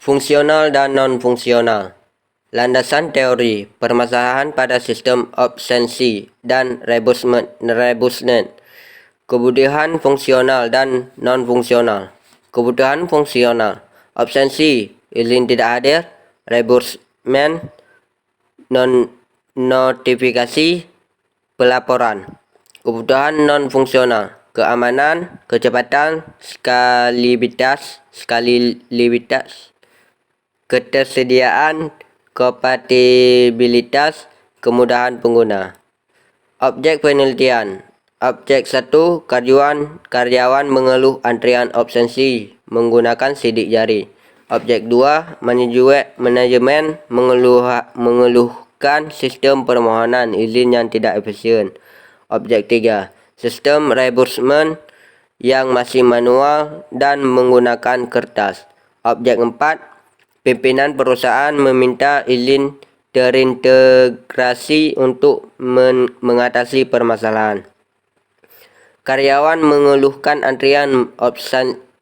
Fungsional dan non-fungsional. Landasan teori, permasalahan pada sistem absensi dan rebusment. Kebutuhan fungsional dan non-fungsional. Kebutuhan fungsional, absensi, izin tidak hadir, rebusment, notifikasi, pelaporan. Kebutuhan non-fungsional, keamanan, kecepatan, skalabilitas, ketersediaan, kompatibilitas, kemudahan pengguna. Objek penelitian. Objek 1. Karyawan mengeluh antrian absensi menggunakan sidik jari. Objek 2. Manajemen mengeluhkan sistem permohonan izin yang tidak efisien. Objek 3. Sistem rebusment yang masih manual dan menggunakan kertas. Objek 4. Pimpinan perusahaan meminta izin terintegrasi untuk mengatasi permasalahan. Karyawan mengeluhkan antrian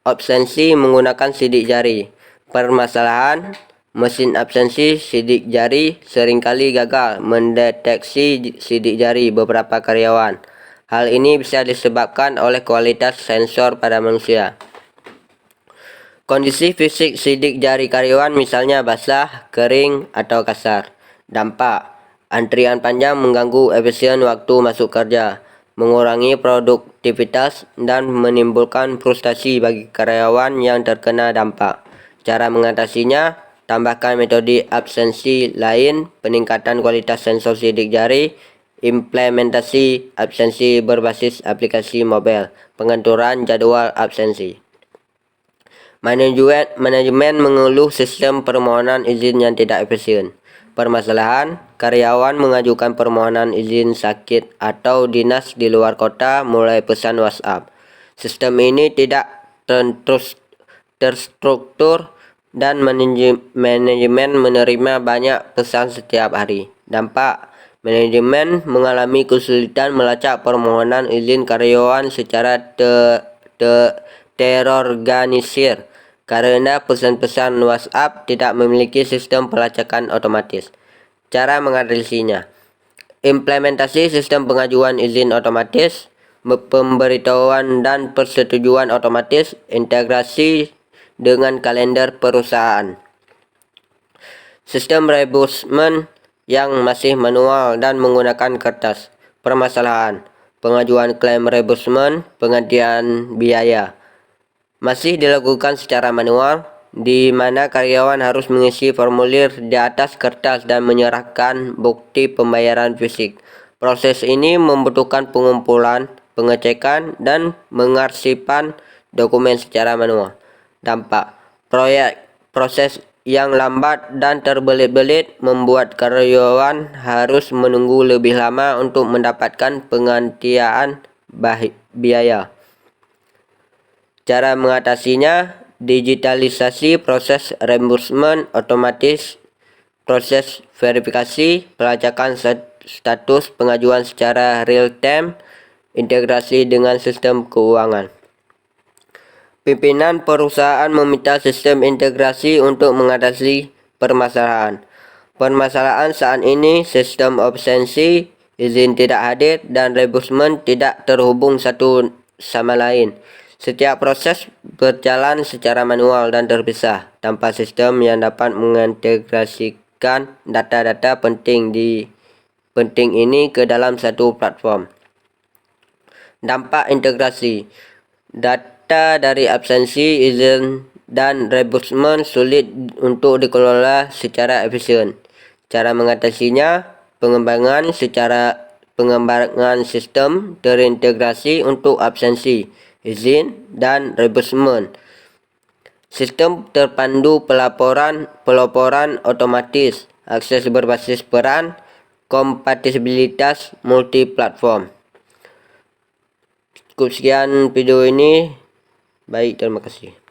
absensi menggunakan sidik jari. Permasalahan, mesin absensi sidik jari seringkali gagal mendeteksi sidik jari beberapa karyawan. Hal ini bisa disebabkan oleh kualitas sensor pada manusia. Kondisi fisik sidik jari karyawan misalnya basah, kering, atau kasar. Dampak, antrian panjang mengganggu efisien waktu masuk kerja, mengurangi produktivitas, dan menimbulkan frustasi bagi karyawan yang terkena dampak. Cara mengatasinya, tambahkan metode absensi lain, peningkatan kualitas sensor sidik jari, implementasi absensi berbasis aplikasi mobile, pengaturan jadwal absensi. Manajemen mengeluh sistem permohonan izin yang tidak efisien. Permasalahan, karyawan mengajukan permohonan izin sakit atau dinas di luar kota mulai pesan WhatsApp. Sistem ini tidak terstruktur dan manajemen menerima banyak pesan setiap hari. Dampak, manajemen mengalami kesulitan melacak permohonan izin karyawan secara terorganisir karena pesan-pesan WhatsApp tidak memiliki sistem pelacakan otomatis. Cara mengatasinya, implementasi sistem pengajuan izin otomatis, pemberitahuan dan persetujuan otomatis, integrasi dengan kalender perusahaan. Sistem rebusment yang masih manual dan menggunakan kertas. Permasalahan, pengajuan klaim rebusment, penggantian biaya masih dilakukan secara manual, di mana karyawan harus mengisi formulir di atas kertas dan menyerahkan bukti pembayaran fisik. Proses ini membutuhkan pengumpulan, pengecekan, dan mengarsipan dokumen secara manual. Dampak, proses yang lambat dan terbelit-belit membuat karyawan harus menunggu lebih lama untuk mendapatkan penggantian biaya. Cara mengatasinya, digitalisasi proses rebusment otomatis, proses verifikasi, pelacakan status pengajuan secara real-time, integrasi dengan sistem keuangan. Pimpinan perusahaan meminta sistem integrasi untuk mengatasi permasalahan. Permasalahan saat ini, sistem absensi, izin tidak hadir, dan rebusment tidak terhubung satu sama lain. Setiap proses berjalan secara manual dan terpisah, tanpa sistem yang dapat mengintegrasikan data-data penting ini ke dalam satu platform. Dampak integrasi, data dari absensi, izin, dan rebusment sulit untuk dikelola secara efisien. Cara mengatasinya, pengembangan sistem terintegrasi untuk absensi, izin, dan rebusment. Sistem terpandu pelaporan otomatis, akses berbasis peran, kompatibilitas multiplatform. Cukup sekian video ini. Baik, terima kasih.